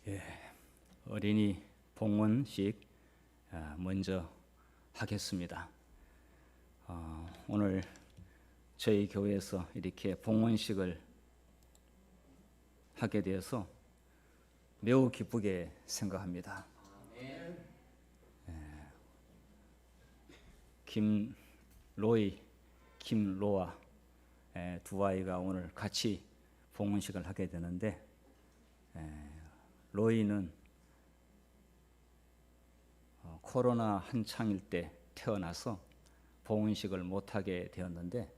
예, 어린이 봉헌식 먼저 하겠습니다. 오늘 저희 교회에서 이렇게 봉헌식을 하게 되어서 매우 기쁘게 생각합니다. 김로이, 김로아 두 아이가 오늘 같이 봉헌식을 하게 되는데, 로이는 코로나 한창일 때 태어나서 봉헌식을 못하게 되었는데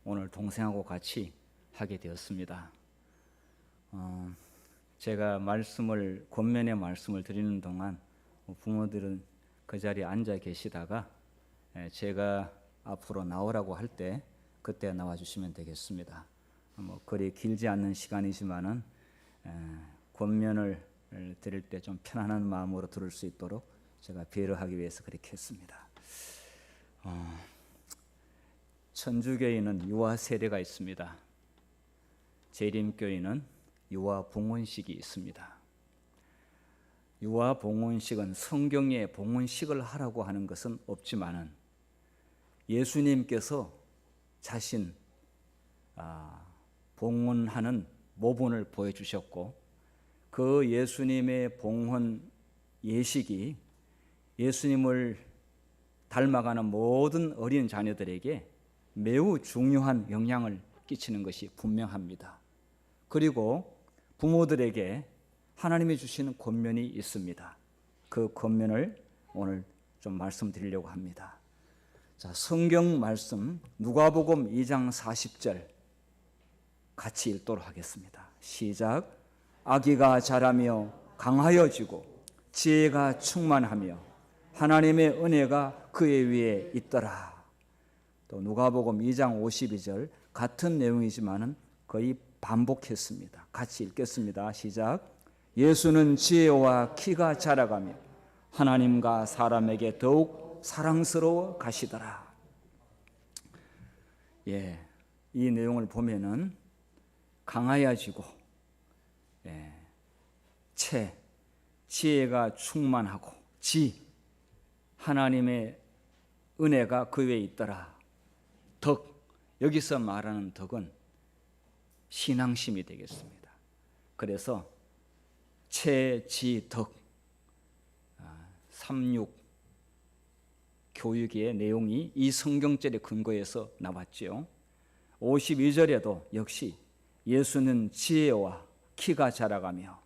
오늘 동생하고 같이 하게 되었습니다. 제가 권면의 말씀을 드리는 동안 부모들은 그 자리에 앉아 계시다가 제가 앞으로 나오라고 할 때 그때 나와주시면 되겠습니다. 그리 길지 않는 시간이지만은 권면을 드릴 때 좀 편안한 마음으로 들을 수 있도록 제가 배려하기 위해서 그렇게 했습니다. 천주교회는 유아 세례가 있습니다. 재림교회는 유아 봉헌식이 있습니다. 유아 봉헌식은 성경에 봉헌식을 하라고 하는 것은 없지만은 예수님께서 자신 봉헌하는 모본을 보여주셨고, 그 예수님의 봉헌 예식이 예수님을 닮아가는 모든 어린 자녀들에게 매우 중요한 영향을 끼치는 것이 분명합니다. 그리고 부모들에게 하나님이 주시는 권면이 있습니다. 그 권면을 오늘 좀 말씀드리려고 합니다. 자, 성경 말씀 누가복음 2장 40절 같이 읽도록 하겠습니다. 시작. 아기가 자라며 강하여지고 지혜가 충만하며 하나님의 은혜가 그의 위에 있더라. 또 누가복음 2장 52절 같은 내용이지만은 거의 반복했습니다. 같이 읽겠습니다. 시작. 예수는 지혜와 키가 자라가며 하나님과 사람에게 더욱 사랑스러워 가시더라. 이 내용을 보면은 강하여지고 지혜가 충만하고 하나님의 은혜가 그 위에 있더라. 여기서 말하는 덕은 신앙심이 되겠습니다. 그래서 삼육 교육의 내용이 이 성경절의 근거에서 나왔지요. 52절에도 역시 예수는 지혜와 키가 자라가며,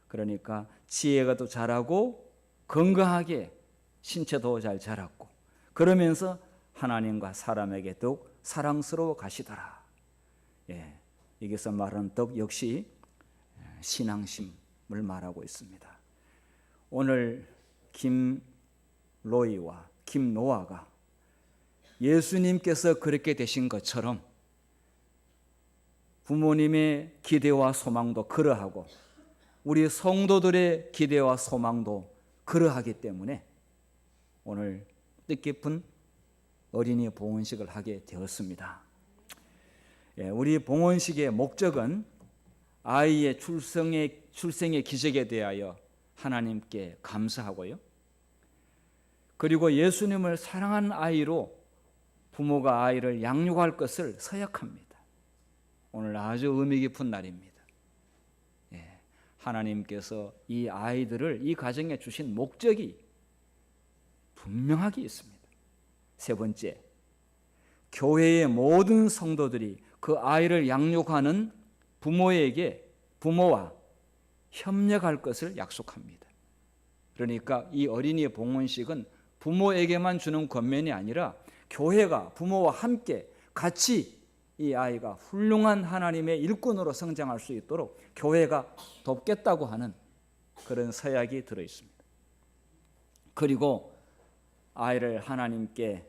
그러니까 지혜가 또 자라고 건강하게 신체도 잘 자랐고 그러면서 하나님과 사람에게 더욱 사랑스러워 가시더라. 여기서 말하는 덕 역시 신앙심을 말하고 있습니다. 오늘 김로이와 김노아가 예수님께서 그렇게 되신 것처럼 부모님의 기대와 소망도 그러하고 우리 성도들의 기대와 소망도 그러하기 때문에 오늘 뜻깊은 어린이 봉헌식을 하게 되었습니다. 우리 봉헌식의 목적은 아이의 출생의 기적에 대하여 하나님께 감사하고요, 그리고 예수님을 사랑하는 아이로 부모가 아이를 양육할 것을 서약합니다. 오늘 아주 의미 깊은 날입니다. 하나님께서 이 아이들을 이 가정에 주신 목적이 분명하게 있습니다. 세 번째, 교회의 모든 성도들이 그 아이를 양육하는 부모와 협력할 것을 약속합니다. 그러니까 이 어린이 봉헌식은 부모에게만 주는 권면이 아니라 교회가 부모와 함께 같이 이 아이가 훌륭한 하나님의 일꾼으로 성장할 수 있도록 교회가 돕겠다고 하는 그런 서약이 들어 있습니다. 그리고 아이를 하나님께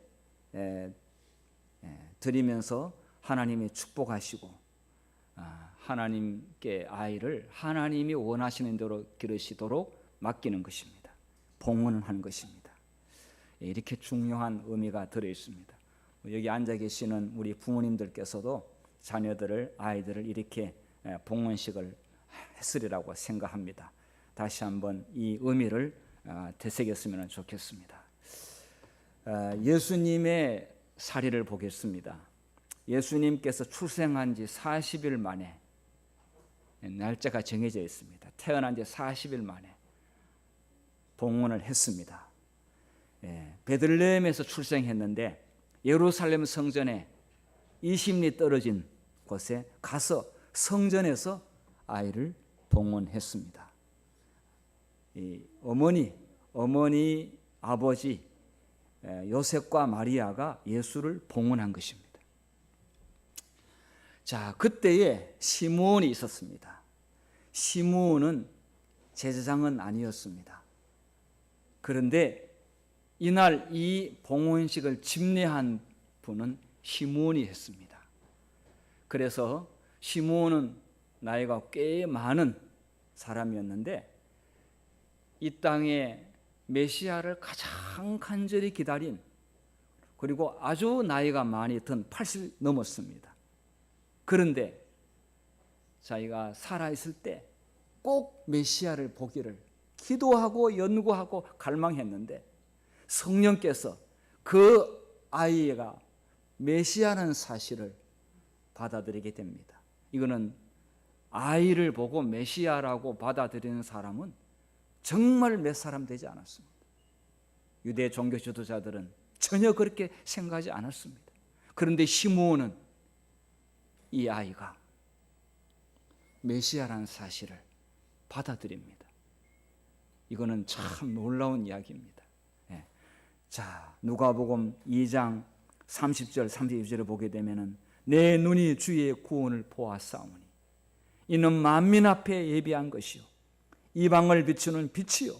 드리면서 하나님이 축복하시고 하나님께 아이를 하나님이 원하시는 대로 기르시도록 맡기는 것입니다. 봉헌을 하는 것입니다. 이렇게 중요한 의미가 들어 있습니다. 여기 앉아 계시는 우리 부모님들께서도 아이들을 이렇게 봉헌식을 했으리라고 생각합니다. 다시 한번 이 의미를 되새겼으면 좋겠습니다. 예수님의 사례를 보겠습니다. 예수님께서 출생한 지 40일 만에 날짜가 정해져 있습니다. 태어난 지 40일 만에 봉헌을 했습니다. 베들레헴에서 출생했는데 예루살렘 성전에 20리 떨어진 곳에 가서 성전에서 아이를 봉헌했습니다. 이 어머니 아버지 요셉과 마리아가 예수를 봉헌한 것입니다. 자, 그때에 시므온이 있었습니다. 시므온은 제사장은 아니었습니다. 그런데 이날 이 봉헌식을 집례한 분은 시므온이 했습니다. 그래서 시므온은 나이가 꽤 많은 사람이었는데 이 땅에 메시아를 가장 간절히 기다린, 그리고 아주 나이가 많이 든 80 넘었습니다. 그런데 자기가 살아있을 때 꼭 메시아를 보기를 기도하고 연구하고 갈망했는데 성령께서 그 아이가 메시아라는 사실을 받아들이게 됩니다. 이거는 아이를 보고 메시아라고 받아들이는 사람은 정말 몇 사람 되지 않았습니다. 유대 종교 지도자들은 전혀 그렇게 생각하지 않았습니다. 그런데 시므온은 이 아이가 메시아라는 사실을 받아들입니다. 이거는 참 놀라운 이야기입니다. 자, 누가복음 2장 30절 32절을 보게 되면은 내 눈이 주의 구원을 보았사오니 이는 만민 앞에 예비한 것이요 이방을 비추는 빛이요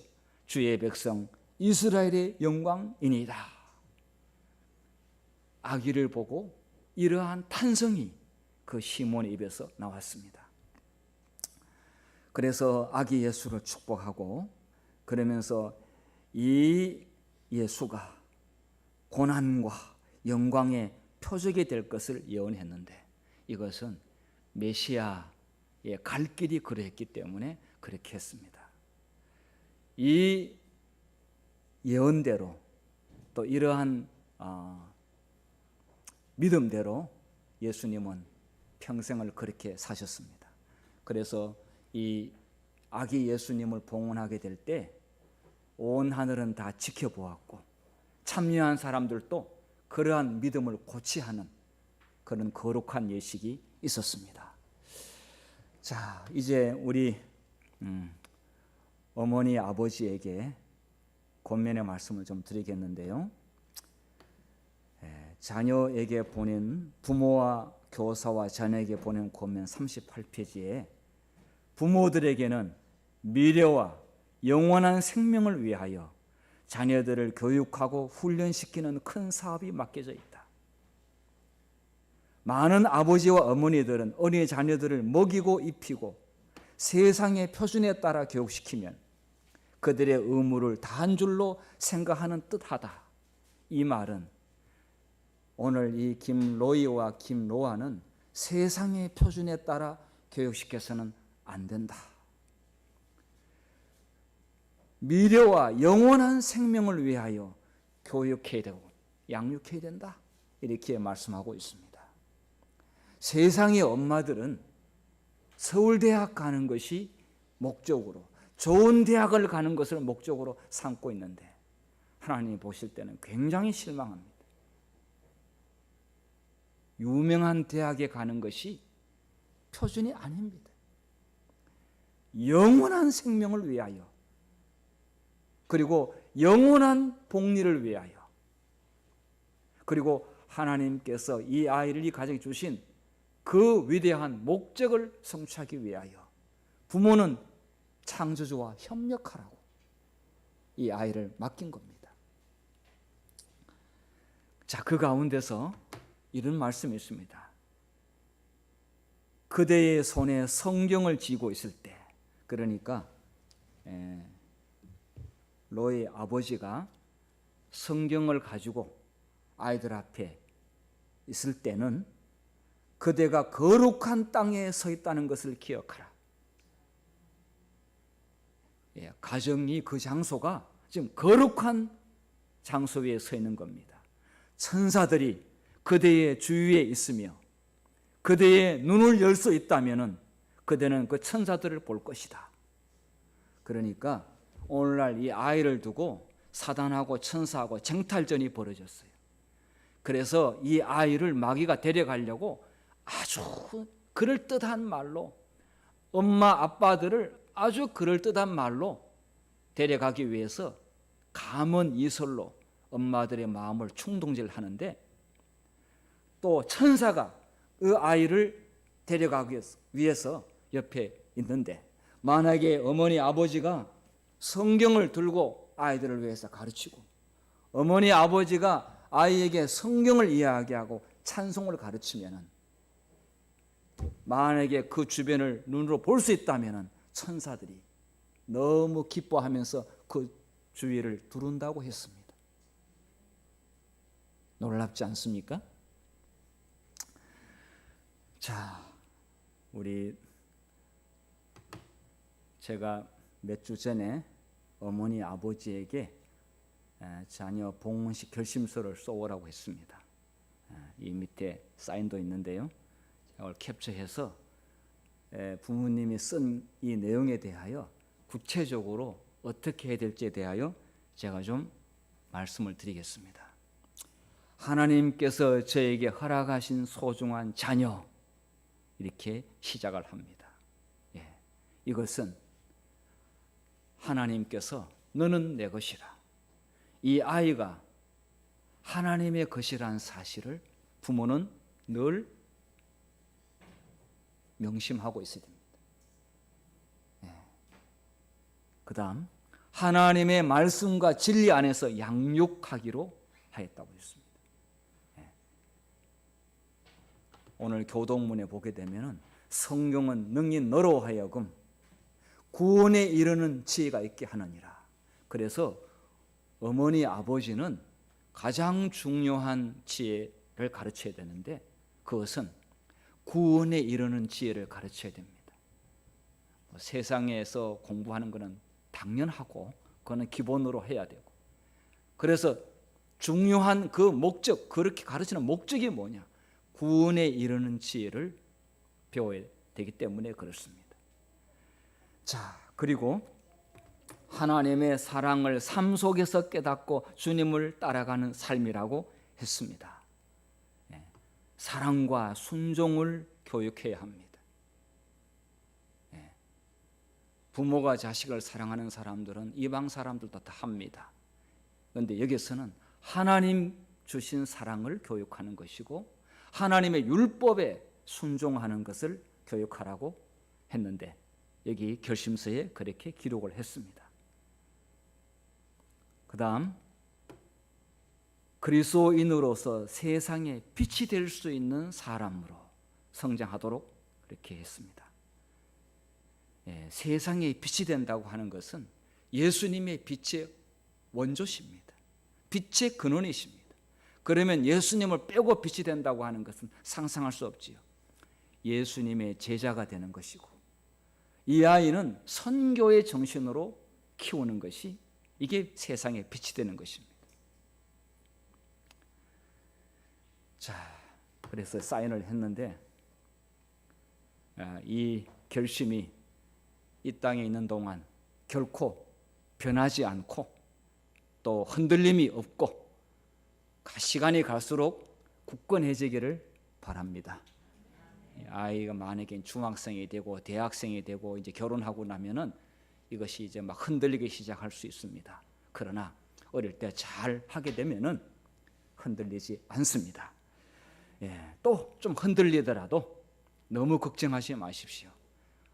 주의 백성 이스라엘의 영광이니이다. 아기를 보고 이러한 탄성이 그 시몬의 입에서 나왔습니다. 그래서 아기 예수를 축복하고 그러면서 이 예수가 고난과 영광의 표적이 될 것을 예언했는데 이것은 메시아의 갈 길이 그랬기 때문에 그렇게 했습니다. 이 예언대로 또 이러한 믿음대로 예수님은 평생을 그렇게 사셨습니다. 그래서 이 아기 예수님을 봉헌하게 될 때 온 하늘은 다 지켜보았고 참여한 사람들도 그러한 믿음을 고취하는 그런 거룩한 예식이 있었습니다. 자, 이제 우리 어머니 아버지에게 권면의 말씀을 좀 드리겠는데요. 자녀에게 보낸 부모와 교사와 자녀에게 보낸 권면 38페이지에 부모들에게는 미래와 영원한 생명을 위하여 자녀들을 교육하고 훈련시키는 큰 사업이 맡겨져 있다. 많은 아버지와 어머니들은 어린이 자녀들을 먹이고 입히고 세상의 표준에 따라 교육시키면 그들의 의무를 다한 줄로 생각하는 듯하다. 이 말은 오늘 이 김로이와 김로아는 세상의 표준에 따라 교육시켜서는 안 된다. 미래와 영원한 생명을 위하여 교육해야 되고 양육해야 된다. 이렇게 말씀하고 있습니다. 세상의 엄마들은 서울대학 가는 것이 목적으로, 좋은 대학을 가는 것을 목적으로 삼고 있는데 하나님이 보실 때는 굉장히 실망합니다. 유명한 대학에 가는 것이 표준이 아닙니다. 영원한 생명을 위하여 그리고 영원한 복리를 위하여 그리고 하나님께서 이 아이를 이 가정에 주신 그 위대한 목적을 성취하기 위하여 부모는 창조주와 협력하라고 이 아이를 맡긴 겁니다. 자, 그 가운데서 이런 말씀이 있습니다. 그대의 손에 성경을 쥐고 있을 때, 그러니까 로의 아버지가 성경을 가지고 아이들 앞에 있을 때는 그대가 거룩한 땅에 서 있다는 것을 기억하라. 가정이 그 장소가 지금 거룩한 장소 위에 서 있는 겁니다. 천사들이 그대의 주위에 있으며 그대의 눈을 열 수 있다면 그대는 그 천사들을 볼 것이다. 그러니까 오늘날 이 아이를 두고 사단하고 천사하고 쟁탈전이 벌어졌어요. 그래서 이 아이를 마귀가 데려가려고 아주 그럴듯한 말로, 엄마 아빠들을 아주 그럴듯한 말로 데려가기 위해서 감언 이설로 엄마들의 마음을 충동질하는데, 또 천사가 그 아이를 데려가기 위해서 옆에 있는데, 만약에 어머니 아버지가 성경을 들고 아이들을 위해서 가르치고, 어머니 아버지가 아이에게 성경을 이야기하고 찬송을 가르치면은, 만약에 그 주변을 눈으로 볼 수 있다면은 천사들이 너무 기뻐하면서 그 주위를 두른다고 했습니다. 놀랍지 않습니까? 자, 제가 몇 주 전에 어머니 아버지에게 자녀 봉헌식 결심서를 써오라고 했습니다. 이 밑에 사인도 있는데요. 이걸 캡처해서 부모님이 쓴 이 내용에 대하여 구체적으로 어떻게 해야 될지에 대하여 제가 좀 말씀을 드리겠습니다. 하나님께서 저에게 허락하신 소중한 자녀, 이렇게 시작을 합니다. 이것은 하나님께서 너는 내 것이라, 이 아이가 하나님의 것이라는 사실을 부모는 늘 명심하고 있어야 됩니다. 그 다음 하나님의 말씀과 진리 안에서 양육하기로 하였다고 했습니다. 오늘 교동문에 보게 되면 성경은 능히 너로 하여금 구원에 이르는 지혜가 있게 하느니라. 그래서 어머니 아버지는 가장 중요한 지혜를 가르쳐야 되는데, 그것은 구원에 이르는 지혜를 가르쳐야 됩니다. 세상에서 공부하는 것은 당연하고 그거는 기본으로 해야 되고, 그래서 중요한 그 목적, 그렇게 가르치는 목적이 뭐냐? 구원에 이르는 지혜를 배워야 되기 때문에 그렇습니다. 자, 그리고 하나님의 사랑을 삶 속에서 깨닫고 주님을 따라가는 삶이라고 했습니다. 사랑과 순종을 교육해야 합니다. 부모가 자식을 사랑하는 사람들은 이방 사람들도 다 합니다. 그런데 여기서는 하나님 주신 사랑을 교육하는 것이고 하나님의 율법에 순종하는 것을 교육하라고 했는데, 여기 결심서에 그렇게 기록을 했습니다. 그 다음 그리스도인으로서 세상에 빛이 될 수 있는 사람으로 성장하도록 그렇게 했습니다. 세상에 빛이 된다고 하는 것은 예수님의 빛의 원조십니다. 빛의 근원이십니다. 그러면 예수님을 빼고 빛이 된다고 하는 것은 상상할 수 없지요. 예수님의 제자가 되는 것이고, 이 아이는 선교의 정신으로 키우는 것이, 이게 세상에 빛이 되는 것입니다. 자, 그래서 사인을 했는데, 이 결심이 이 땅에 있는 동안 결코 변하지 않고 또 흔들림이 없고 시간이 갈수록 굳건해지기를 바랍니다. 아이가 만약에 중학생이 되고 대학생이 되고 이제 결혼하고 나면은 이것이 이제 막 흔들리기 시작할 수 있습니다. 그러나 어릴 때 잘 하게 되면은 흔들리지 않습니다. 또 좀 흔들리더라도 너무 걱정하지 마십시오.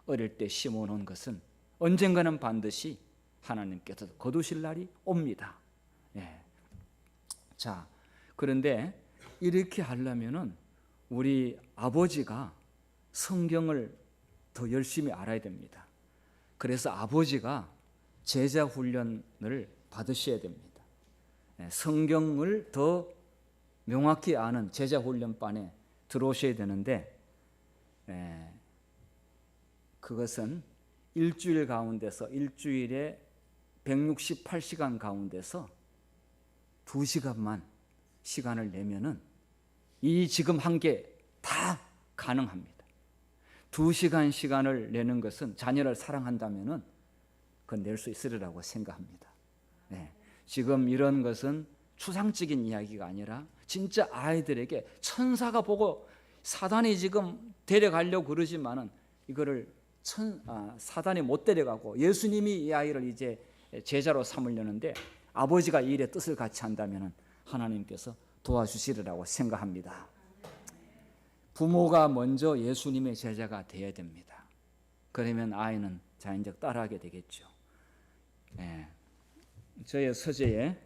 어릴 때 심어놓은 것은 언젠가는 반드시 하나님께서 거두실 날이 옵니다. 자, 그런데 이렇게 하려면은 우리 아버지가 성경을 더 열심히 알아야 됩니다. 그래서 아버지가 제자 훈련을 받으셔야 됩니다. 성경을 더 명확히 아는 제자 훈련반에 들어오셔야 되는데, 그것은 일주일 가운데서 일주일에 168시간 가운데서 2시간만 시간을 내면은 이 지금 한 게 다 가능합니다. 2시간 시간을 내는 것은 자녀를 사랑한다면은 그건 낼 수 있으리라고 생각합니다. 네. 지금 이런 것은 추상적인 이야기가 아니라 진짜 아이들에게 천사가 보고 사단이 지금 데려가려고 그러지만은 이거를 사단이 못 데려가고 예수님이 이 아이를 이제 제자로 삼으려는데 아버지가 이 일에 뜻을 같이 한다면은 하나님께서 도와주시리라고 생각합니다. 부모가 먼저 예수님의 제자가 되어야 됩니다. 그러면 아이는 자연적 따라하게 되겠죠. 네. 저의 서재에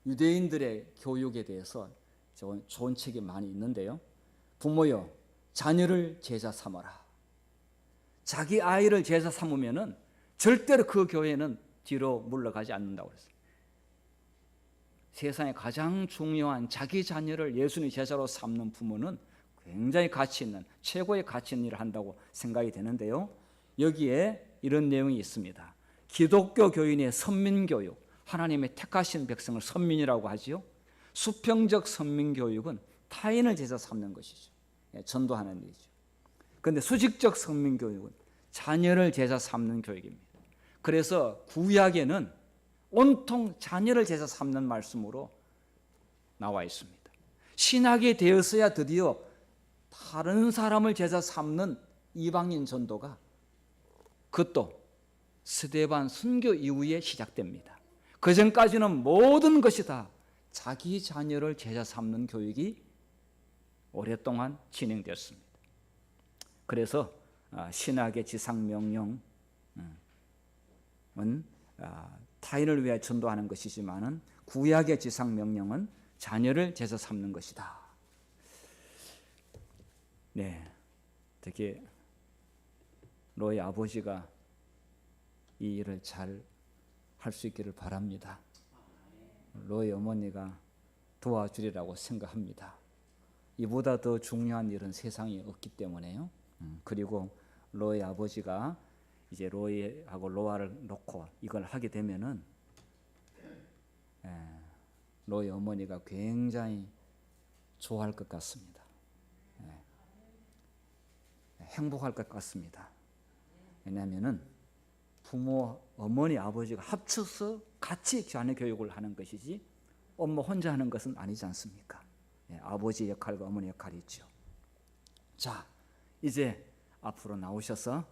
유대인들의 교육에 대해서 좋은 책이 많이 있는데요. 부모여 자녀를 제자 삼아라. 자기 아이를 제자 삼으면은 절대로 그 교회는 뒤로 물러가지 않는다고 그랬어요. 세상에 가장 중요한 자기 자녀를 예수님의 제자로 삼는 부모는 굉장히 가치 있는 최고의 가치 있는 일을 한다고 생각이 되는데요. 여기에 이런 내용이 있습니다. 기독교 교인의 선민교육, 하나님의 택하신 백성을 선민이라고 하지요. 수평적 선민교육은 타인을 제자 삼는 것이죠. 전도하는 일이죠. 그런데 수직적 선민교육은 자녀를 제자 삼는 교육입니다. 그래서 구약에는 온통 자녀를 제자 삼는 말씀으로 나와 있습니다. 신학이 되었어야 드디어 다른 사람을 제자 삼는 이방인 전도가 그것도 스데반 순교 이후에 시작됩니다. 그 전까지는 모든 것이 다 자기 자녀를 제자 삼는 교육이 오랫동안 진행되었습니다. 그래서 신학의 지상명령은 타인을 위해 전도하는 것이지만은 구약의 지상명령은 자녀를 제자 삼는 것이다. 네, 특히 로의 아버지가 이 일을 잘 할 수 있기를 바랍니다. 로의 어머니가 도와주리라고 생각합니다. 이보다 더 중요한 일은 세상에 없기 때문에요. 그리고 로의 아버지가 이제 로이하고 로아를 놓고 이걸 하게 되면은 로이 어머니가 굉장히 좋아할 것 같습니다. 행복할 것 같습니다. 왜냐하면은 부모, 어머니, 아버지가 합쳐서 같이 자녀 교육을 하는 것이지 엄마 혼자 하는 것은 아니지 않습니까? 아버지 역할과 어머니 역할이 있죠. 자, 이제 앞으로 나오셔서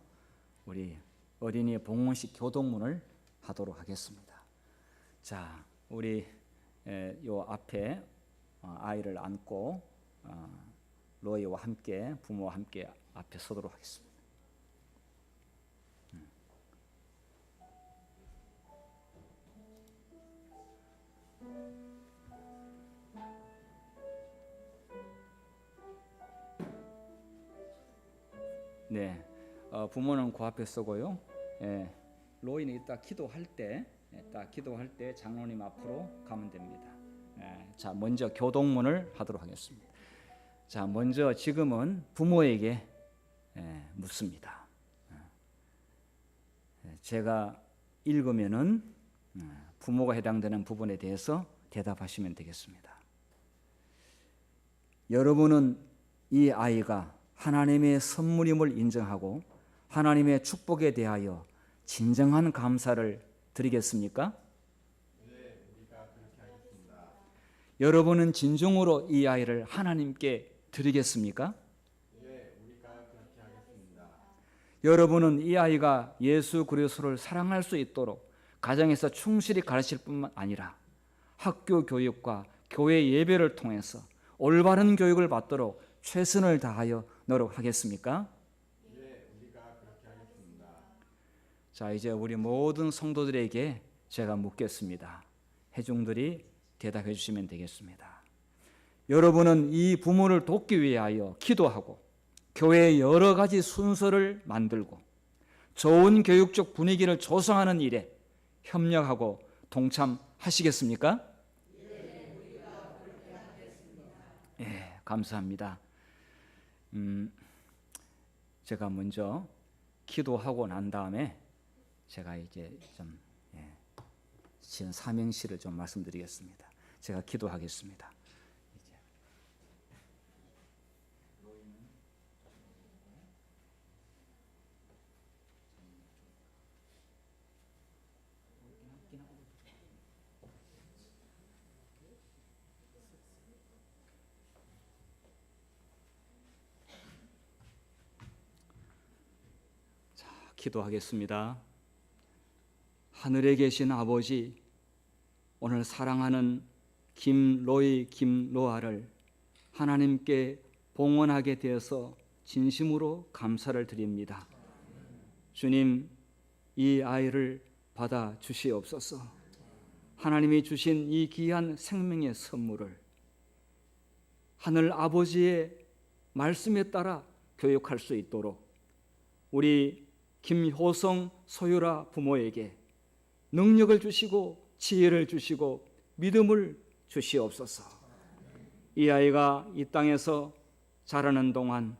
우리 어린이의 봉헌식 교동문을 하도록 하겠습니다. 자, 우리 요 앞에 아이를 안고 로이와 함께 부모와 함께 앞에 서도록 하겠습니다. 네, 부모는 그 앞에 서고요. 로이는 이따 기도할 때, 장로님 앞으로 가면 됩니다. 자, 먼저 교동문을 하도록 하겠습니다. 자, 먼저 지금은 부모에게 묻습니다. 제가 읽으면은 부모가 해당되는 부분에 대해서 대답하시면 되겠습니다. 여러분은 이 아이가 하나님의 선물임을 인정하고 하나님의 축복에 대하여 진정한 감사를 드리겠습니까? 네, 우리가 그렇게 하겠습니다. 여러분은 진정으로 이 아이를 하나님께 드리겠습니까? 네, 우리가 그렇게 하겠습니다. 여러분은 이 아이가 예수 그리스도를 사랑할 수 있도록 가정에서 충실히 가르칠 뿐만 아니라 학교 교육과 교회 예배를 통해서 올바른 교육을 받도록 최선을 다하여 노력하겠습니까? 네, 우리가 그렇게 하겠습니다. 자, 이제 우리 모든 성도들에게 제가 묻겠습니다. 회중들이 대답해 주시면 되겠습니다. 여러분은 이 부모를 돕기 위하여 기도하고 교회의 여러 가지 순서를 만들고 좋은 교육적 분위기를 조성하는 일에 협력하고 동참하시겠습니까? 네, 우리가 그렇게 하겠습니다. 감사합니다. 제가 먼저 기도하고 난 다음에 제가 이제 좀 지은 삼행시를 좀 말씀드리겠습니다. 제가 기도하겠습니다. 기도하겠습니다. 하늘에 계신 아버지, 오늘 사랑하는 김로이, 김로아를 하나님께 봉헌하게 되어서 진심으로 감사를 드립니다. 주님, 이 아이를 받아 주시옵소서. 하나님이 주신 이 귀한 생명의 선물을 하늘 아버지의 말씀에 따라 교육할 수 있도록 우리 김효성, 소유라 부모에게 능력을 주시고 지혜를 주시고 믿음을 주시옵소서. 이 아이가 이 땅에서 자라는 동안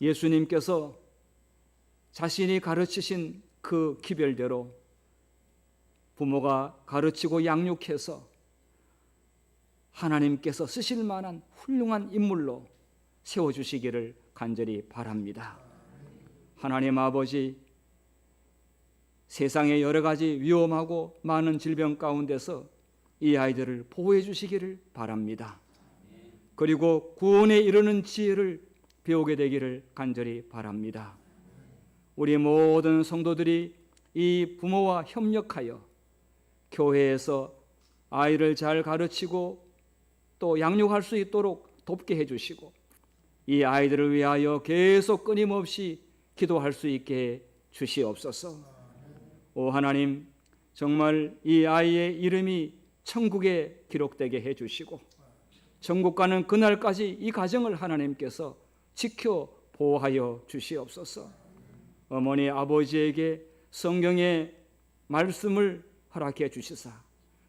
예수님께서 자신이 가르치신 그 기별대로 부모가 가르치고 양육해서 하나님께서 쓰실 만한 훌륭한 인물로 세워주시기를 간절히 바랍니다. 하나님 아버지, 세상의 여러 가지 위험하고 많은 질병 가운데서 이 아이들을 보호해 주시기를 바랍니다. 그리고 구원에 이르는 지혜를 배우게 되기를 간절히 바랍니다. 우리 모든 성도들이 이 부모와 협력하여 교회에서 아이를 잘 가르치고 또 양육할 수 있도록 돕게 해주시고 이 아이들을 위하여 계속 끊임없이 기도할 수 있게 주시옵소서. 오 하나님, 정말 이 아이의 이름이 천국에 기록되게 해주시고 천국 가는 그날까지 이 가정을 하나님께서 지켜 보호하여 주시옵소서. 어머니 아버지에게 성경의 말씀을 허락해 주시사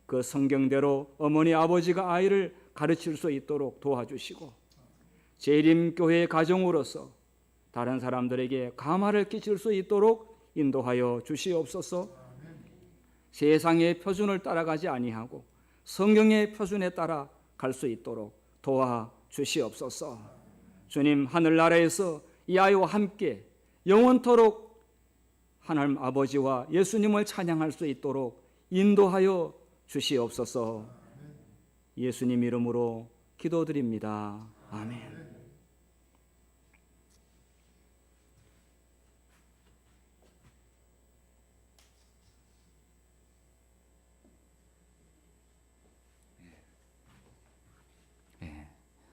그 성경대로 어머니 아버지가 아이를 가르칠 수 있도록 도와주시고 재림교회 가정으로서 다른 사람들에게 감화를 끼칠 수 있도록 인도하여 주시옵소서. 세상의 표준을 따라가지 아니하고 성경의 표준에 따라 갈 수 있도록 도와 주시옵소서. 주님, 하늘나라에서 이 아이와 함께 영원토록 하나님 아버지와 예수님을 찬양할 수 있도록 인도하여 주시옵소서. 예수님 이름으로 기도드립니다. 아멘.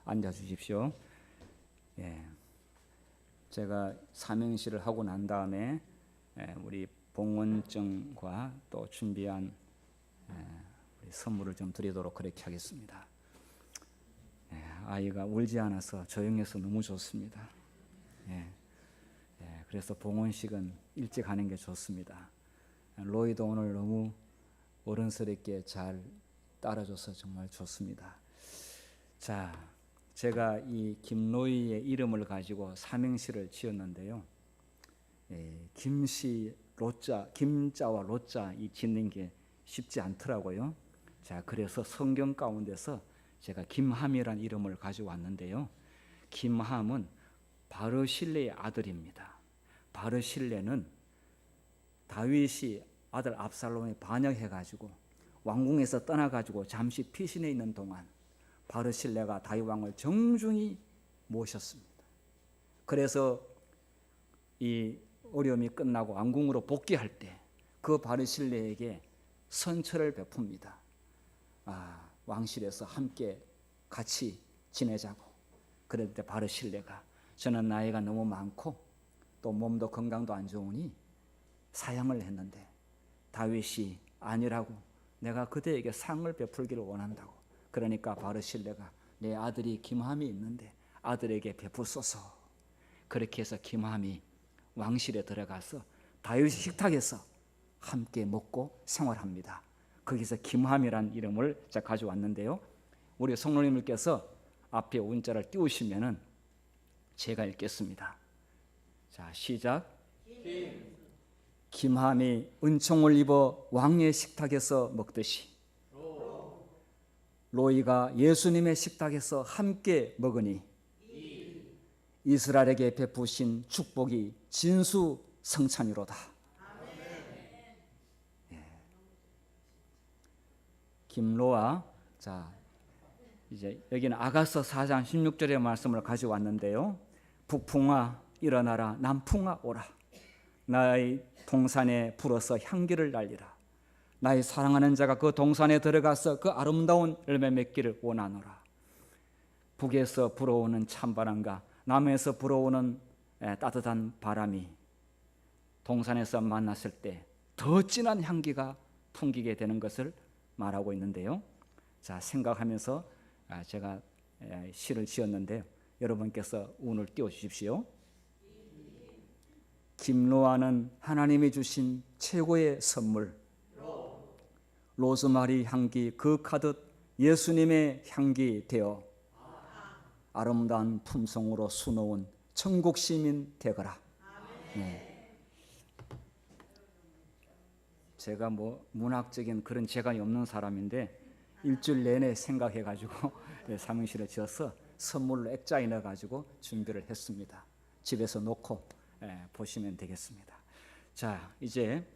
앉아 주십시오. 제가 삼행시를 하고 난 다음에 우리 봉헌증과 또 준비한 우리 선물을 좀 드리도록 그렇게 하겠습니다. 아이가 울지 않아서 조용해서 너무 좋습니다. 그래서 봉헌식은 일찍 하는 게 좋습니다. 로이도 오늘 너무 어른스럽게 잘 따라줘서 정말 좋습니다. 자, 제가 이 김로이의 이름을 가지고 삼행시를 지었는데요. 김씨, 로자, 김자와 로자 이 짓는 게 쉽지 않더라고요. 자, 그래서 성경 가운데서 제가 김함이라는 이름을 가지고 왔는데요. 김함은 바르실레의 아들입니다. 바르실레는 다윗이 아들 압살롬에 반역해가지고 왕궁에서 떠나가지고 잠시 피신해 있는 동안 바르실레가 다윗 왕을 정중히 모셨습니다. 그래서 이 어려움이 끝나고 왕궁으로 복귀할 때 그 바르실레에게 선처를 베풉니다. 왕실에서 함께 같이 지내자고. 그럴 때 바르실레가 저는 나이가 너무 많고 또 몸도 건강도 안 좋으니 사양을 했는데 다윗이 아니라고 내가 그대에게 상을 베풀기를 원한다고. 그러니까 바르실레가 내 아들이 김함이 있는데 아들에게 베푸소서. 그렇게 해서 김함이 왕실에 들어가서 다윗의 식탁에서 함께 먹고 생활합니다. 거기서 김함이란 이름을 제가 가져왔는데요. 우리 성로님께서 앞에 운자를 띄우시면은 제가 읽겠습니다. 자, 시작. 김함이 은총을 입어 왕의 식탁에서 먹듯이 로이가 예수님의 식탁에서 함께 먹으니 이스라엘에게 베푸신 축복이 진수성찬이로다. 예. 김로아. 자, 이제 여기는 아가서 4장 16절의 말씀을 가져왔는데요. 북풍아 일어나라, 남풍아 오라. 나의 동산에 불어서 향기를 날리라. 나의 사랑하는 자가 그 동산에 들어가서 그 아름다운 열매 맺기를 원하노라. 북에서 불어오는 찬바람과 남에서 불어오는 따뜻한 바람이 동산에서 만났을 때 더 진한 향기가 풍기게 되는 것을 말하고 있는데요. 자, 생각하면서 제가 시를 지었는데요. 여러분께서 운을 띄워 주십시오. 김로아는 하나님이 주신 최고의 선물, 로즈마리 향기 그윽하듯 예수님의 향기 되어 아름다운 품성으로 수놓은 천국 시민 되거라. 네. 제가 문학적인 그런 재간이 없는 사람인데 일주일 내내 생각해가지고 삼행시를 지어서 선물로 액자에 넣어가지고 준비를 했습니다. 집에서 놓고 보시면 되겠습니다. 자, 이제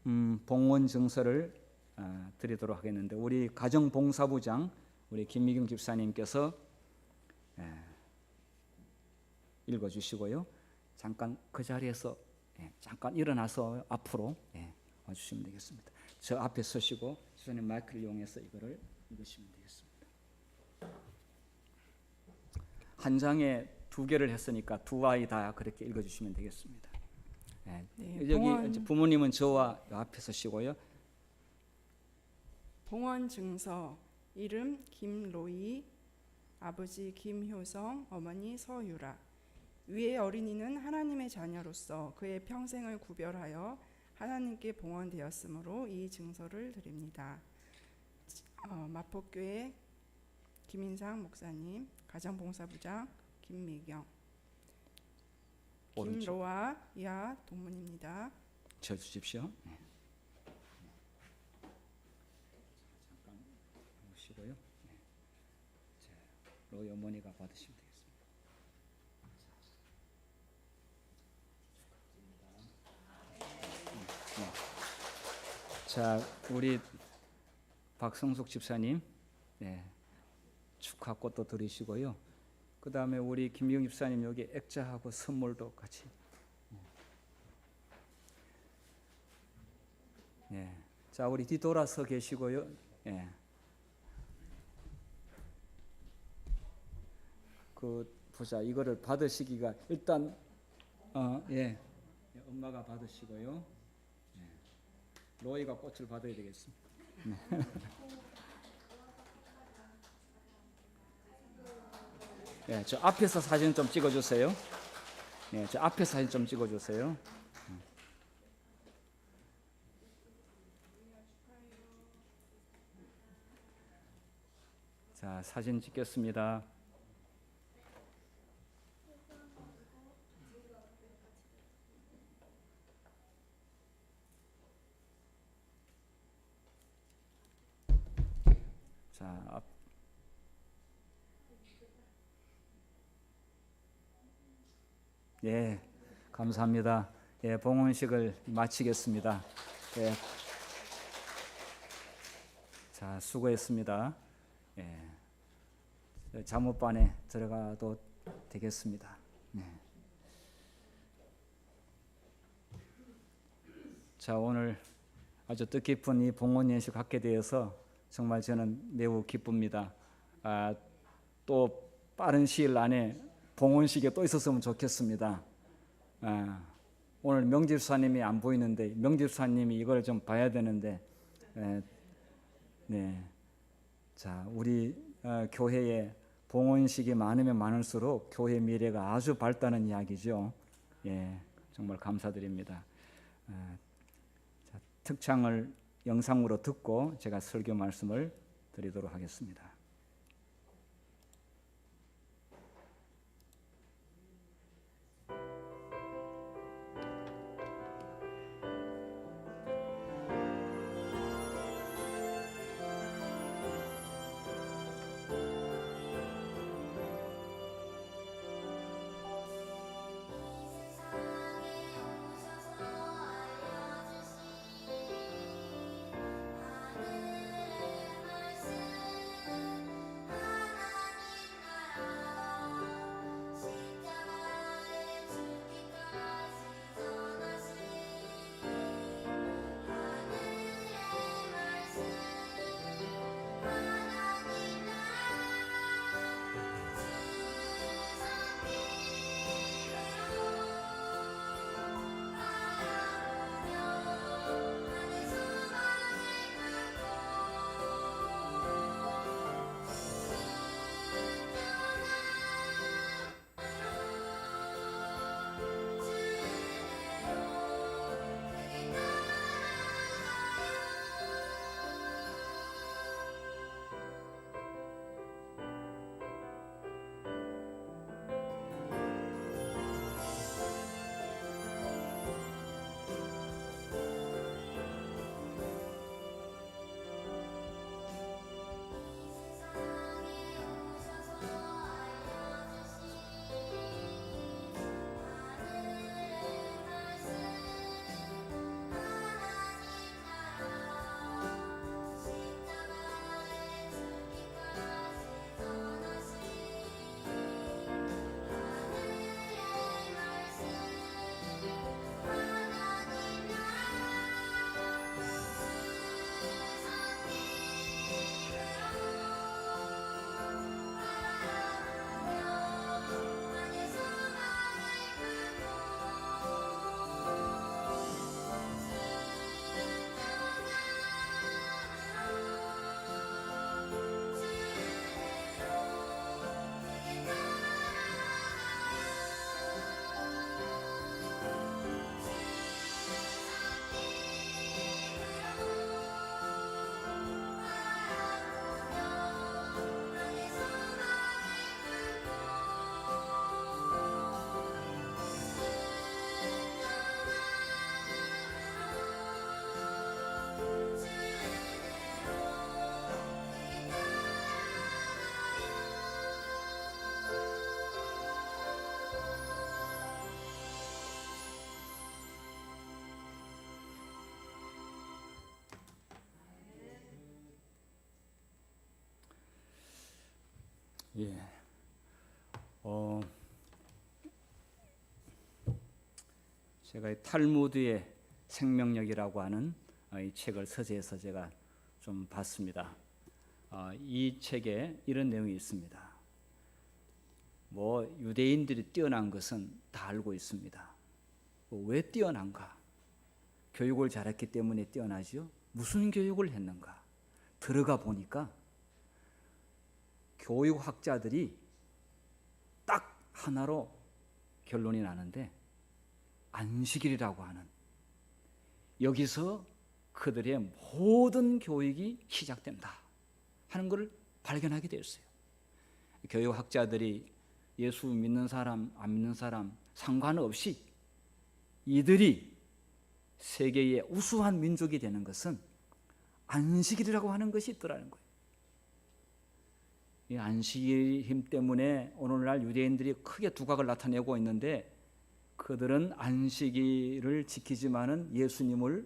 봉헌 증서를 드리도록 하겠는데 우리 가정봉사부장 우리 김미경 집사님께서 읽어주시고요. 잠깐 그 자리에서 잠깐 일어나서 앞으로 와주시면 되겠습니다. 저 앞에 서시고 집사님 마이크를 이용해서 이거를 읽으시면 되겠습니다. 한 장에 2개를 했으니까 2아이 다 그렇게 읽어주시면 되겠습니다. 여기 부모님은 저와 앞에 서시고요. 봉헌 증서. 이름 김로이, 아버지 김효성, 어머니 서유라. 위의 어린이는 하나님의 자녀로서 그의 평생을 구별하여 하나님께 봉헌되었으므로 이 증서를 드립니다. 마포교회 김인상 목사님, 가정봉사부장 김미경, 김로아 이하 동문입니다. 쳐 주십시오. 잠깐 보시고요. 로이 어머니가 받으시면 되겠습니다. 자, 우리 박성숙 집사님, 축하꽃도 드리시고요. 그 다음에 우리 김미경 집사님 여기 액자하고 선물도 같이. 자, 우리 뒤돌아서 계시고요. 보자, 이거를 받으시기가 일단 엄마가 받으시고요. 로이가 꽃을 받아야 되겠습니다. 저 앞에서 사진 좀 찍어주세요. 저 앞에 사진 좀 찍어주세요. 자, 사진 찍겠습니다. 자, 감사합니다. 봉헌식을 마치겠습니다. 자, 수고했습니다. 잠옷반에 들어가도 되겠습니다. 자, 오늘 아주 뜻깊은 이 봉헌 연식 갖게 되어서 정말 저는 매우 기쁩니다. 또 빠른 시일 안에 봉헌식에 또 있었으면 좋겠습니다. 오늘 명집사님이 안 보이는데 명집사님이 이걸 좀 봐야 되는데, 자, 우리 교회에 봉헌식이 많으면 많을수록 교회 미래가 아주 밝다는 이야기죠. 정말 감사드립니다. 자, 특창을 영상으로 듣고 제가 설교 말씀을 드리도록 하겠습니다. 예. 제가 이 탈무드의 생명력이라고 하는 이 책을 서재에서 제가 좀 봤습니다. 이 책에 이런 내용이 있습니다. 뭐 유대인들이 뛰어난 것은 다 알고 있습니다. 왜 뛰어난가? 교육을 잘했기 때문에 뛰어나지요? 무슨 교육을 했는가? 들어가 보니까 교육학자들이 딱 하나로 결론이 나는데 안식일이라고 하는, 여기서 그들의 모든 교육이 시작된다 하는 것을 발견하게 되었어요. 교육학자들이 예수 믿는 사람 안 믿는 사람 상관없이 이들이 세계의 우수한 민족이 되는 것은 안식일이라고 하는 것이 있더라는 거예요. 이 안식일 힘 때문에 오늘날 유대인들이 크게 두각을 나타내고 있는데, 그들은 안식일을 지키지만은 예수님을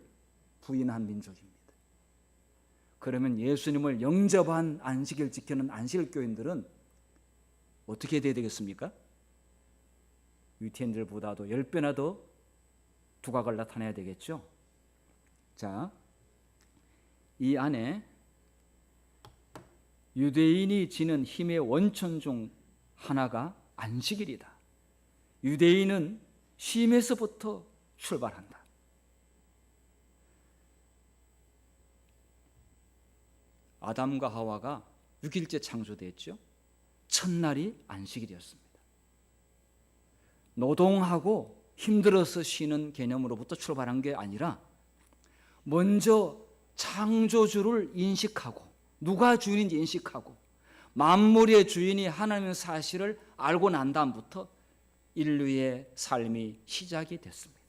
부인한 민족입니다. 그러면 예수님을 영접한 안식일 지키는 안식일 교인들은 어떻게 돼야 되겠습니까? 유대인들보다도 10배나 더 두각을 나타내야 되겠죠. 자, 이 안에 유대인이 지는 힘의 원천 중 하나가 안식일이다. 유대인은 쉼에서부터 출발한다. 아담과 하와가 6일째 창조됐죠. 첫날이 안식일이었습니다. 노동하고 힘들어서 쉬는 개념으로부터 출발한 게 아니라 먼저 창조주를 인식하고 누가 주인인지 인식하고 만물의 주인이 하나님의 사실을 알고 난 다음부터 인류의 삶이 시작이 됐습니다.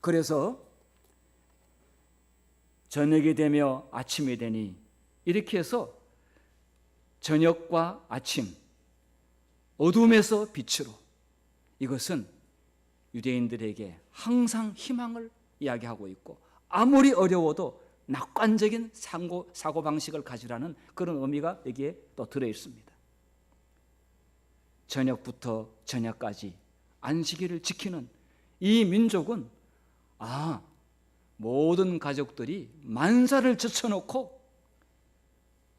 그래서 저녁이 되며 아침이 되니, 이렇게 해서 저녁과 아침, 어둠에서 빛으로, 이것은 유대인들에게 항상 희망을 이야기하고 있고, 아무리 어려워도 낙관적인 사고방식을 가지라는 그런 의미가 여기에 또 들어있습니다. 저녁부터 저녁까지 안식일을 지키는 이 민족은 모든 가족들이 만사를 제쳐놓고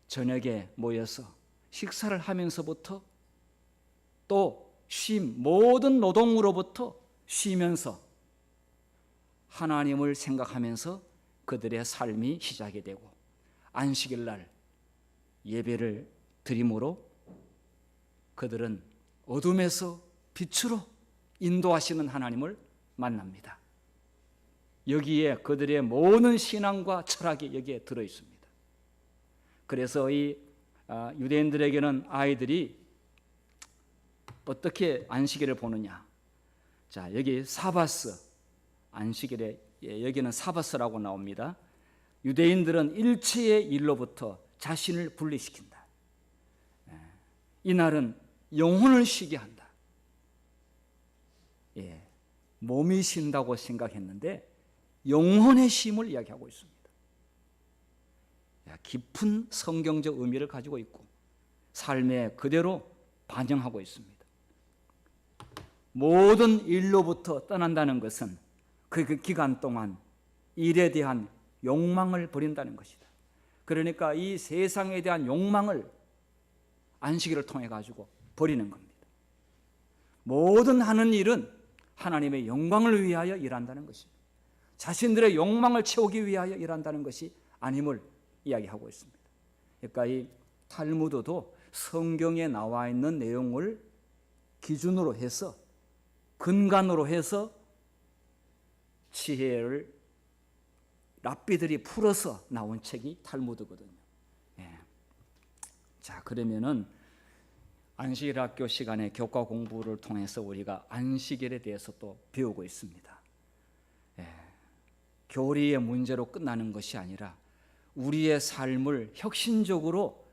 저녁에 모여서 식사를 하면서부터 또 모든 노동으로부터 쉬면서 하나님을 생각하면서 그들의 삶이 시작이 되고, 안식일 날 예배를 드림으로 그들은 어둠에서 빛으로 인도하시는 하나님을 만납니다. 여기에 그들의 모든 신앙과 철학이 여기에 들어 있습니다. 그래서 이 유대인들에게는 아이들이 어떻게 안식일을 보느냐? 자, 여기 사바스, 안식일에 여기는 사바스라고 나옵니다. 유대인들은 일체의 일로부터 자신을 분리시킨다. 이날은 영혼을 쉬게 한다. 몸이 쉰다고 생각했는데 영혼의 쉼을 이야기하고 있습니다. 깊은 성경적 의미를 가지고 있고 삶에 그대로 반영하고 있습니다. 모든 일로부터 떠난다는 것은 그 기간 동안 일에 대한 욕망을 버린다는 것이다. 그러니까 이 세상에 대한 욕망을 안식일을 통해 가지고 버리는 겁니다. 모든 하는 일은 하나님의 영광을 위하여 일한다는 것입니다. 자신들의 욕망을 채우기 위하여 일한다는 것이 아님을 이야기하고 있습니다. 그러니까 이 탈무드도 성경에 나와 있는 내용을 기준으로 해서, 근간으로 해서 지혜를 랍비들이 풀어서 나온 책이 탈무드거든요. 자, 그러면은 안식일 학교 시간에 교과 공부를 통해서 우리가 안식일에 대해서 또 배우고 있습니다. 교리의 문제로 끝나는 것이 아니라 우리의 삶을 혁신적으로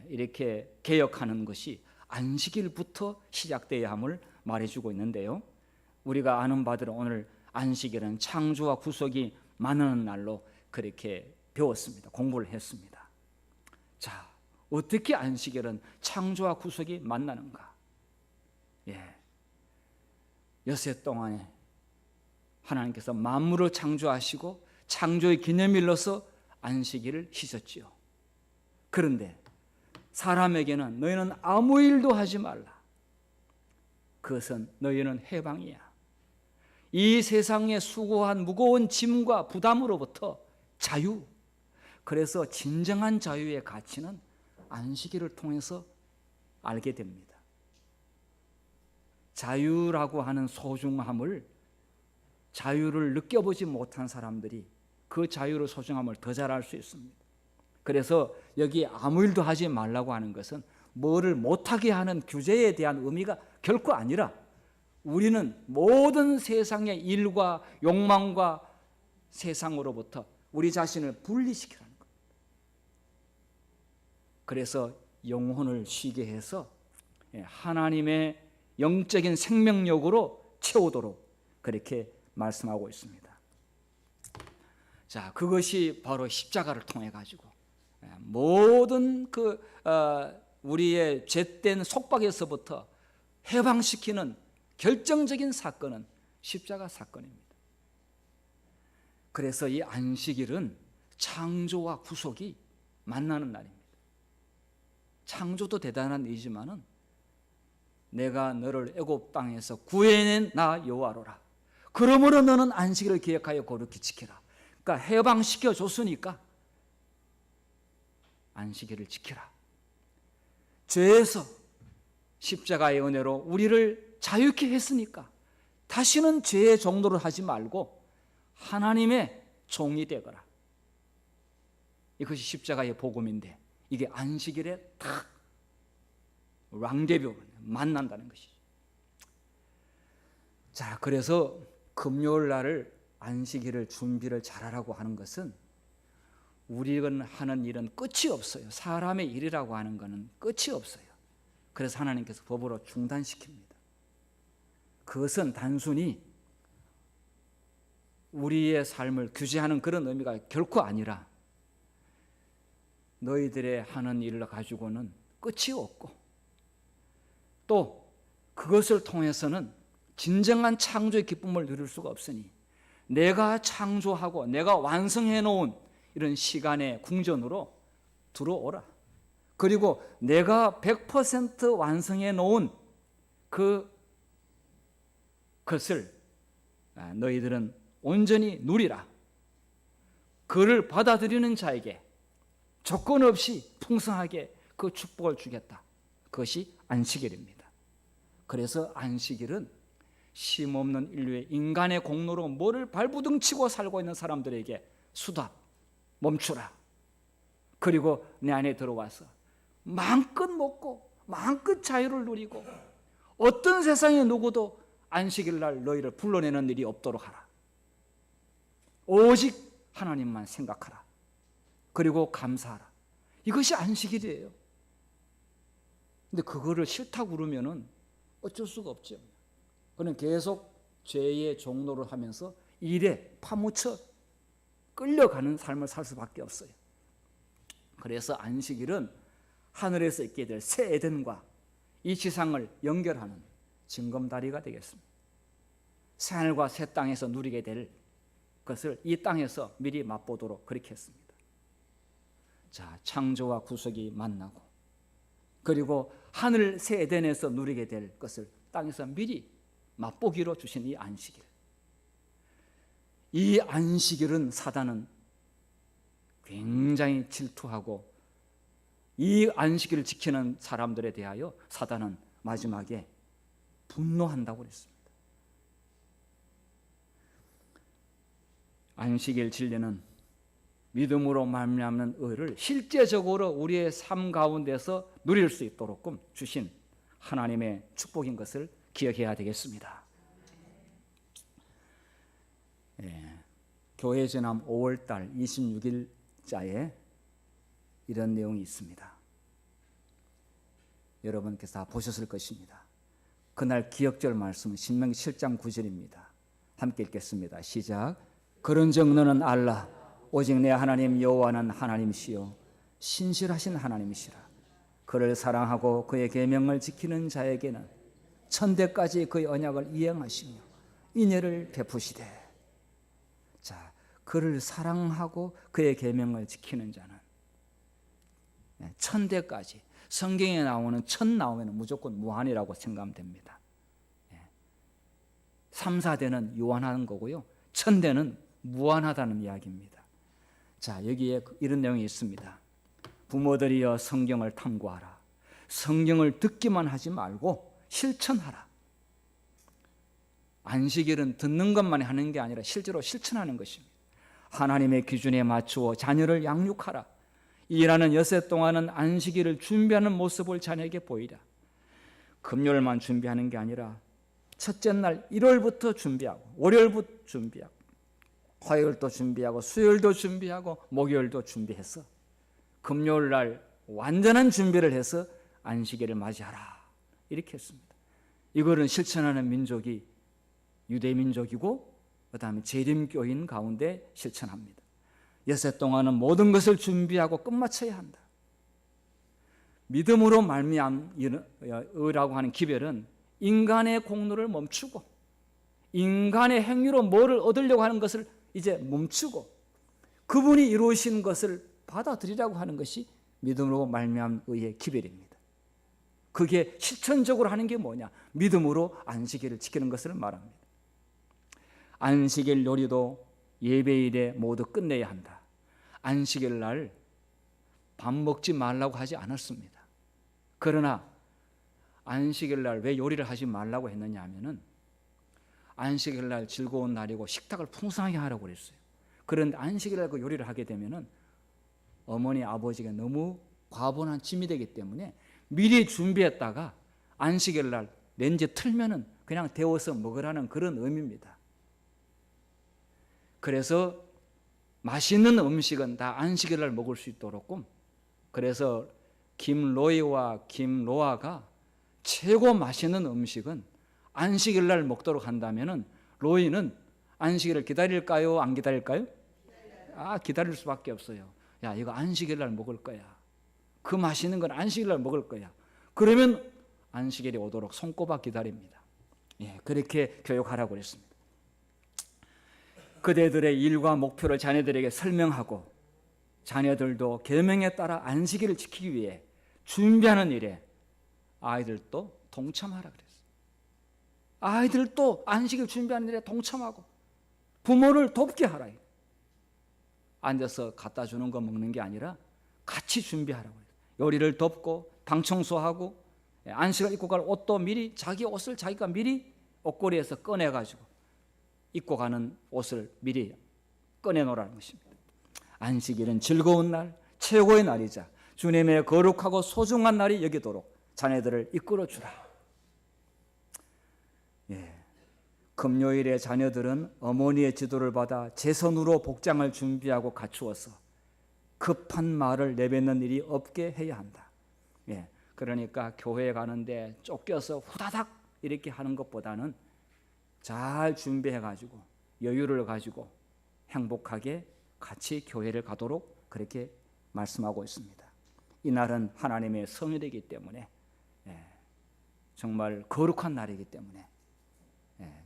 이렇게 개혁하는 것이 안식일부터 시작돼야 함을 말해주고 있는데요. 우리가 아는 바대로 오늘 안식일은 창조와 구속이 만나는 날로 그렇게 배웠습니다. 공부를 했습니다. 자, 어떻게 안식일은 창조와 구속이 만나는가? 엿새 동안에 하나님께서 만물을 창조하시고 창조의 기념일로서 안식일을 쉬셨지요. 그런데 사람에게는 너희는 아무 일도 하지 말라. 그것은 너희는 해방이야. 이 세상의 수고한 무거운 짐과 부담으로부터 자유. 그래서 진정한 자유의 가치는 안식일을 통해서 알게 됩니다. 자유라고 하는 소중함을, 자유를 느껴보지 못한 사람들이 그 자유의 소중함을 더 잘 알 수 있습니다. 그래서 여기 아무 일도 하지 말라고 하는 것은 뭐를 못하게 하는 규제에 대한 의미가 결코 아니라 우리는 모든 세상의 일과 욕망과 세상으로부터 우리 자신을 분리시키라는 겁니다. 그래서 영혼을 쉬게 해서 하나님의 영적인 생명력으로 채우도록 그렇게 말씀하고 있습니다. 자, 그것이 바로 십자가를 통해 가지고 모든 우리의 죄된 속박에서부터 해방시키는 결정적인 사건은 십자가 사건입니다. 그래서 이 안식일은 창조와 구속이 만나는 날입니다. 창조도 대단한 일이지만은 내가 너를 애굽 땅에서 구해낸 나 여호와로라. 그러므로 너는 안식일을 기억하여 거룩히 지키라. 그러니까 해방시켜 줬으니까 안식일을 지키라. 죄에서 십자가의 은혜로 우리를 자유케 했으니까 다시는 죄의 종노를 하지 말고 하나님의 종이 되거라. 이것이 십자가의 복음인데 이게 안식일에 딱 랑데뷰 만난다는 것이죠. 자, 그래서 금요일 날을 안식일을 준비를 잘하라고 하는 것은 우리가 하는 일은 끝이 없어요. 사람의 일이라고 하는 것은 끝이 없어요. 그래서 하나님께서 법으로 중단시킵니다. 그것은 단순히 우리의 삶을 규제하는 그런 의미가 결코 아니라 너희들의 하는 일을 가지고는 끝이 없고 또 그것을 통해서는 진정한 창조의 기쁨을 누릴 수가 없으니 내가 창조하고 내가 완성해 놓은 이런 시간의 궁전으로 들어오라. 그리고 내가 100% 완성해 놓은 그것을 너희들은 온전히 누리라. 그를 받아들이는 자에게 조건 없이 풍성하게 그 축복을 주겠다. 그것이 안식일입니다. 그래서 안식일은 쉼없는 인류의 인간의 공로로 뭐를 발부둥치고 살고 있는 사람들에게 수다, 멈추라. 그리고 내 안에 들어와서 마음껏 먹고 마음껏 자유를 누리고 어떤 세상의 누구도 안식일 날 너희를 불러내는 일이 없도록 하라. 오직 하나님만 생각하라. 그리고 감사하라. 이것이 안식일이에요. 근데 그거를 싫다고 그러면은 어쩔 수가 없죠. 그는 계속 죄의 종노를 하면서 일에 파묻혀 끌려가는 삶을 살 수밖에 없어요. 그래서 안식일은 하늘에서 있게 될 새 에덴과 이 지상을 연결하는 징검다리가 되겠습니다. 새 하늘과 새 땅에서 누리게 될 것을 이 땅에서 미리 맛보도록 그렇게 했습니다. 자, 창조와 구속이 만나고 그리고 하늘 새 에덴에서 누리게 될 것을 땅에서 미리 맛보기로 주신 이 안식일. 이 안식일은 사단은 굉장히 질투하고 이 안식일을 지키는 사람들에 대하여 사단은 마지막에 분노한다고 그랬습니다. 안식일 진리는 믿음으로 말미암는 의를 실제적으로 우리의 삶 가운데서 누릴 수 있도록끔 주신 하나님의 축복인 것을 기억해야 되겠습니다. 교회 전함 5월달 26일자에 이런 내용이 있습니다. 여러분께서 다 보셨을 것입니다. 그날 기억절 말씀은 신명기 7장 9절입니다. 함께 읽겠습니다. 시작. 그런즉 너는 알라 오직 내 하나님 여호와는 하나님이시요 신실하신 하나님이시라. 그를 사랑하고 그의 계명을 지키는 자에게는 천대까지 그의 언약을 이행하시며 인애를 베푸시되. 자, 그를 사랑하고 그의 계명을 지키는 자는 천대까지. 성경에 나오는 천 나오면 무조건 무한이라고 생각하면 됩니다. 3, 4대는 유한한 거고요. 천대는 무한하다는 이야기입니다. 자, 여기에 이런 내용이 있습니다. 부모들이여 성경을 탐구하라. 성경을 듣기만 하지 말고 실천하라. 안식일은 듣는 것만 하는 게 아니라 실제로 실천하는 것입니다. 하나님의 기준에 맞추어 자녀를 양육하라. 일하는 여세 동안은 안식일을 준비하는 모습을 자녀에게 보이라. 금요일만 준비하는 게 아니라 첫째 날 1월부터 준비하고 월요일부터 준비하고 화요일도 준비하고 수요일도 준비하고 목요일도 준비해서 금요일 날 완전한 준비를 해서 안식일을 맞이하라. 이렇게 했습니다. 이거는 실천하는 민족이 유대민족이고 그다음에 재림교인 가운데 실천합니다. 여세 동안은 모든 것을 준비하고 끝마쳐야 한다. 믿음으로 말미암으라고 하는 기별은 인간의 공로를 멈추고 인간의 행위로 뭐를 얻으려고 하는 것을 이제 멈추고 그분이 이루신 것을 받아들이라고 하는 것이 믿음으로 말미암의 기별입니다. 그게 실천적으로 하는 게 뭐냐? 믿음으로 안식일을 지키는 것을 말합니다. 안식일 요리도 예배일에 모두 끝내야 한다. 안식일 날 밥 먹지 말라고 하지 않았습니다. 그러나 안식일 날 왜 요리를 하지 말라고 했느냐 하면은 안식일 날 즐거운 날이고 식탁을 풍성하게 하라고 그랬어요. 그런데 안식일 날 그 요리를 하게 되면은 어머니 아버지가 너무 과분한 짐이 되기 때문에 미리 준비했다가 안식일 날 렌즈 틀면은 그냥 데워서 먹으라는 그런 의미입니다. 그래서 맛있는 음식은 다 안식일 날 먹을 수 있도록 그래서 김로이와 김로아가 최고 맛있는 음식은 안식일 날 먹도록 한다면은 로이는 안식일을 기다릴까요? 안 기다릴까요? 기다릴 수밖에 없어요. 야, 이거 안식일 날 먹을 거야. 그 맛있는 건 안식일 날 먹을 거야. 그러면 안식일이 오도록 손꼽아 기다립니다. 예, 그렇게 교육하라고 그랬습니다. 그대들의 일과 목표를 자녀들에게 설명하고 자녀들도 계명에 따라 안식일을 지키기 위해 준비하는 일에 아이들도 동참하라 그랬어요. 아이들도 안식일 준비하는 일에 동참하고 부모를 돕게 하라. 앉아서 갖다 주는 거 먹는 게 아니라 같이 준비하라고 해요. 요리를 돕고 방 청소하고 안식을 입고 갈 옷도 미리 자기 옷을 자기가 미리 옷걸이에서 꺼내가지고 입고 가는 옷을 미리 꺼내놓으라는 것입니다. 안식일은 즐거운 날, 최고의 날이자 주님의 거룩하고 소중한 날이 여기도록 자녀들을 이끌어주라. 예. 금요일에 자녀들은 어머니의 지도를 받아 제 손으로 복장을 준비하고 갖추어서 급한 말을 내뱉는 일이 없게 해야 한다. 예. 그러니까 교회에 가는데 쫓겨서 후다닥 이렇게 하는 것보다는 잘 준비해가지고 여유를 가지고 행복하게 같이 교회를 가도록 그렇게 말씀하고 있습니다. 이날은 하나님의 성일이기 때문에 정말 거룩한 날이기 때문에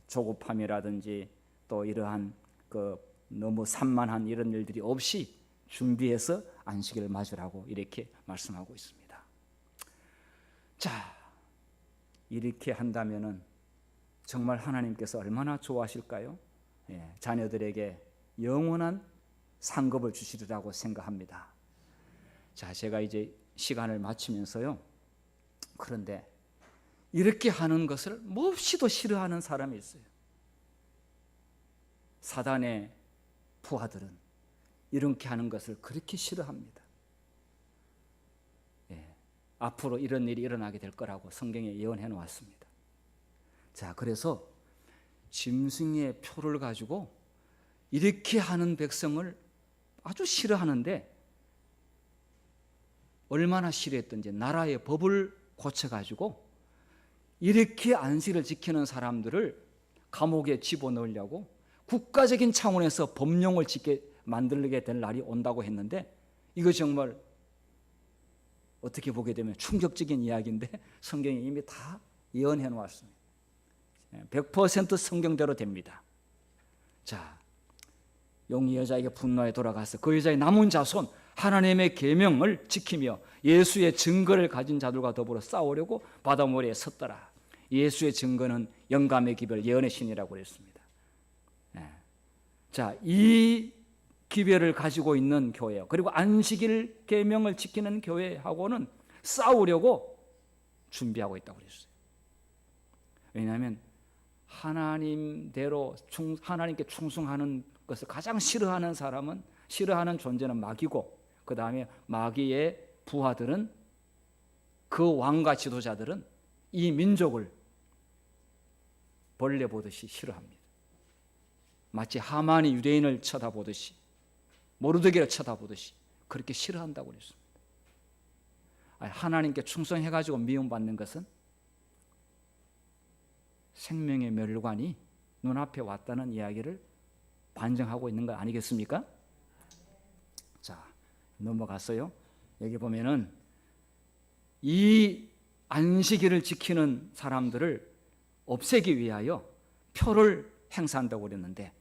조급함이라든지 또 이러한 너무 산만한 이런 일들이 없이 준비해서 안식일을 맞으라고 이렇게 말씀하고 있습니다. 자, 이렇게 한다면은 정말 하나님께서 얼마나 좋아하실까요? 자녀들에게 영원한 상급을 주시리라고 생각합니다. 자, 제가 이제 시간을 마치면서요. 그런데 이렇게 하는 것을 몹시도 싫어하는 사람이 있어요. 사단의 부하들은 이렇게 하는 것을 그렇게 싫어합니다. 앞으로 이런 일이 일어나게 될 거라고 성경에 예언해 놓았습니다. 자, 그래서 짐승의 표를 가지고 이렇게 하는 백성을 아주 싫어하는데 얼마나 싫어했던지 나라의 법을 고쳐가지고 이렇게 안식일을 지키는 사람들을 감옥에 집어넣으려고 국가적인 차원에서 법령을 만들게 될 날이 온다고 했는데 이거 정말 어떻게 보게 되면 충격적인 이야기인데 성경이 이미 다 예언해 놓았습니다. 100% 성경대로 됩니다. 자, 용이 여자에게 분노에 돌아가서 그 여자의 남은 자손 하나님의 계명을 지키며 예수의 증거를 가진 자들과 더불어 싸우려고 바다모래에 섰더라. 예수의 증거는 영감의 기별 예언의 신이라고 그랬습니다. 자, 이 기별을 가지고 있는 교회 그리고 안식일 계명을 지키는 교회하고는 싸우려고 준비하고 있다고 그랬어요. 왜냐하면 하나님대로 하나님께 충성하는 것을 가장 싫어하는 사람은 싫어하는 존재는 마귀고 그 다음에 마귀의 부하들은 그 왕과 지도자들은 이 민족을 벌레 보듯이 싫어합니다. 마치 하만이 유대인을 쳐다보듯이 모르드게를 쳐다보듯이 그렇게 싫어한다고 그랬습니다. 하나님께 충성해가지고 미움받는 것은 생명의 멸관이 눈앞에 왔다는 이야기를 반증하고 있는 거 아니겠습니까? 자, 넘어갔어요. 여기 보면은 이 안식일을 지키는 사람들을 없애기 위하여 표를 행사한다고 그랬는데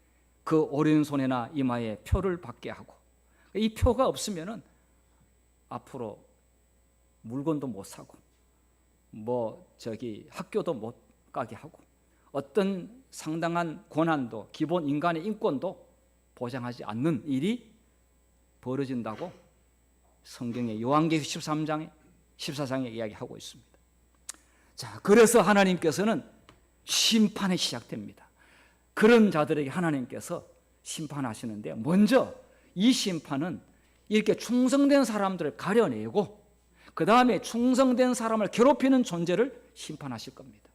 그 오른손이나 이마에 표를 받게 하고 이 표가 없으면은 앞으로 물건도 못 사고 학교도 못 가게 하고 어떤 상당한 권한도 기본 인간의 인권도 보장하지 않는 일이 벌어진다고 성경의 요한계시록 13장에 14장에 이야기하고 있습니다. 자, 그래서 하나님께서는 심판이 시작됩니다. 그런 자들에게 하나님께서 심판하시는데 먼저 이 심판은 이렇게 충성된 사람들을 가려내고 그 다음에 충성된 사람을 괴롭히는 존재를 심판하실 겁니다.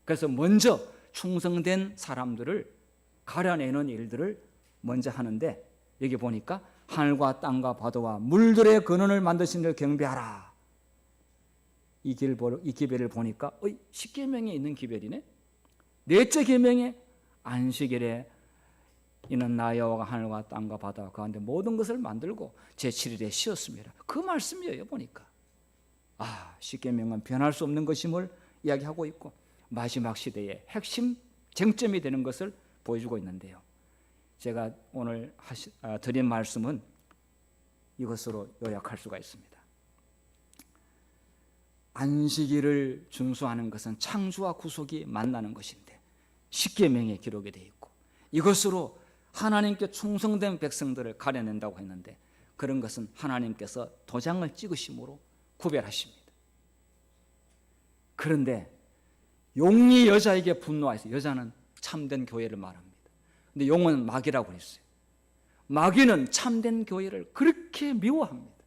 그래서 먼저 충성된 사람들을 가려내는 일들을 먼저 하는데 여기 보니까 하늘과 땅과 바다와 물들의 근원을 만드신 이를 경배하라. 이 기별을 보니까 십계명에 있는 기별이네. 넷째 계명에 안식일에 이는 나 여호와가 하늘과 땅과 바다 가운데 모든 것을 만들고 제7일에 쉬었습니다. 그 말씀이에요. 보니까 십계명은 변할 수 없는 것임을 이야기하고 있고 마지막 시대의 핵심 쟁점이 되는 것을 보여주고 있는데요. 제가 오늘 드린 말씀은 이것으로 요약할 수가 있습니다. 안식일을 준수하는 것은 창조와 구속이 만나는 것인데 십계명에 기록이 되어 있고 이것으로 하나님께 충성된 백성들을 가려낸다고 했는데 그런 것은 하나님께서 도장을 찍으심으로 구별하십니다. 그런데 용이 여자에게 분노하여서 여자는 참된 교회를 말합니다. 근데 용은 마귀라고 했어요. 마귀는 참된 교회를 그렇게 미워합니다.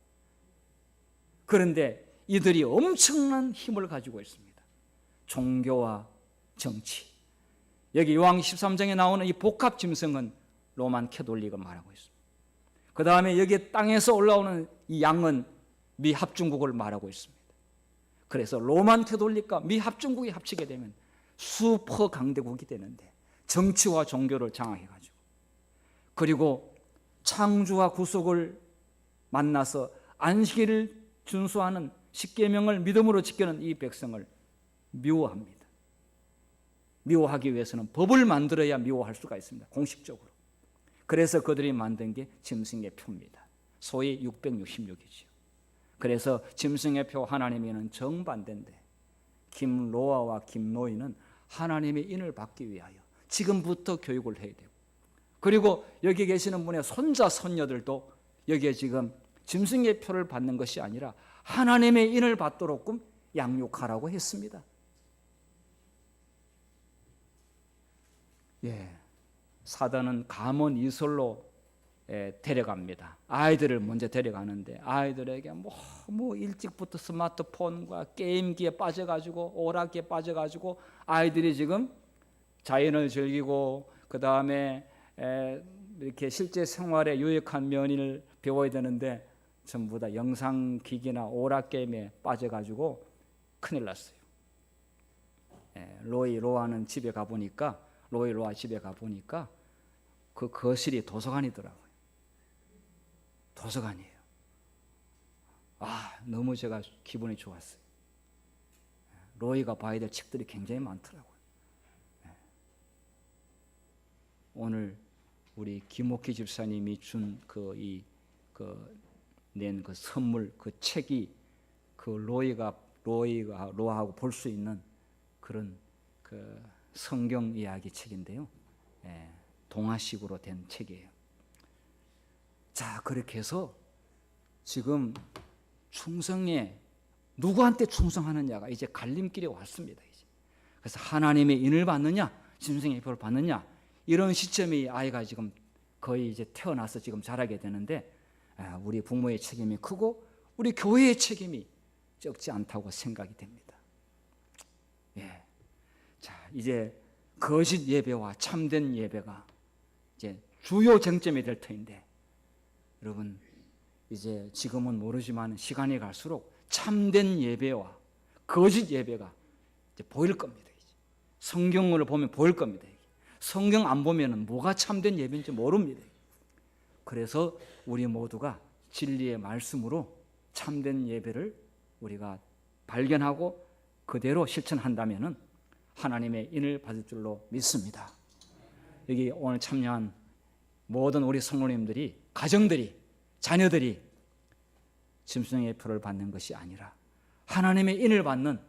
그런데 이들이 엄청난 힘을 가지고 있습니다. 종교와 정치. 여기 요한 13장에 나오는 이 복합 짐승은 로만 캐톨릭을 말하고 있습니다. 그 다음에 여기 땅에서 올라오는 이 양은 미합중국을 말하고 있습니다. 그래서 로만 캐톨릭과 미합중국이 합치게 되면 슈퍼 강대국이 되는데 정치와 종교를 장악해가지고 그리고 창조와 구속을 만나서 안식일을 준수하는 십계명을 믿음으로 지키는 이 백성을 미워합니다. 미워하기 위해서는 법을 만들어야 미워할 수가 있습니다. 공식적으로. 그래서 그들이 만든 게 짐승의 표입니다. 소위 666이죠. 그래서 짐승의 표 하나님에는 정반대인데 김로아와 김노이는 하나님의 인을 받기 위하여 지금부터 교육을 해야 되고 그리고 여기 계시는 분의 손자 손녀들도 여기에 지금 짐승의 표를 받는 것이 아니라 하나님의 인을 받도록끔 양육하라고 했습니다. 사단은 감언 이설로 데려갑니다. 아이들을 먼저 데려가는데 아이들에게 뭐 일찍부터 스마트폰과 게임기에 빠져가지고 오락기에 빠져가지고 아이들이 지금 자연을 즐기고 그 다음에 이렇게 실제 생활에 유익한 면을 배워야 되는데 전부 다 영상기기나 오락게임에 빠져가지고 큰일 났어요. 로아 집에 가보니까 그 거실이 도서관이더라고요. 도서관이에요. 너무 제가 기분이 좋았어요. 로이가 봐야 될 책들이 굉장히 많더라고요. 오늘 우리 김옥희 집사님이 준 낸 그 선물, 그 책이 그 로이하고 볼 수 있는 그런 그 성경 이야기 책인데요. 동화식으로 된 책이에요. 자, 그렇게 해서 지금 충성에 누구한테 충성하느냐가 이제 갈림길에 왔습니다. 이제. 그래서 하나님의 인을 받느냐, 짐승의 표를 받느냐, 이런 시점이 아이가 지금 거의 이제 태어나서 지금 자라게 되는데, 우리 부모의 책임이 크고 우리 교회의 책임이 적지 않다고 생각이 됩니다. 자, 이제 거짓 예배와 참된 예배가 이제 주요 쟁점이 될 터인데, 여러분 이제 지금은 모르지만 시간이 갈수록 참된 예배와 거짓 예배가 이제 보일 겁니다. 이제. 성경을 보면 보일 겁니다. 성경 안 보면은 뭐가 참된 예배인지 모릅니다. 그래서 우리 모두가 진리의 말씀으로 참된 예배를 우리가 발견하고 그대로 실천한다면은 하나님의 인을 받을 줄로 믿습니다. 여기 오늘 참여한 모든 우리 성도님들이, 가정들이, 자녀들이 짐승의 표를 받는 것이 아니라 하나님의 인을 받는,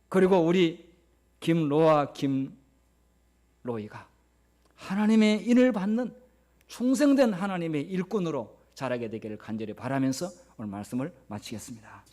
그리고 우리 김로아, 김로이가 하나님의 인을 받는 충성된 하나님의 일꾼으로 자라게 되기를 간절히 바라면서 오늘 말씀을 마치겠습니다.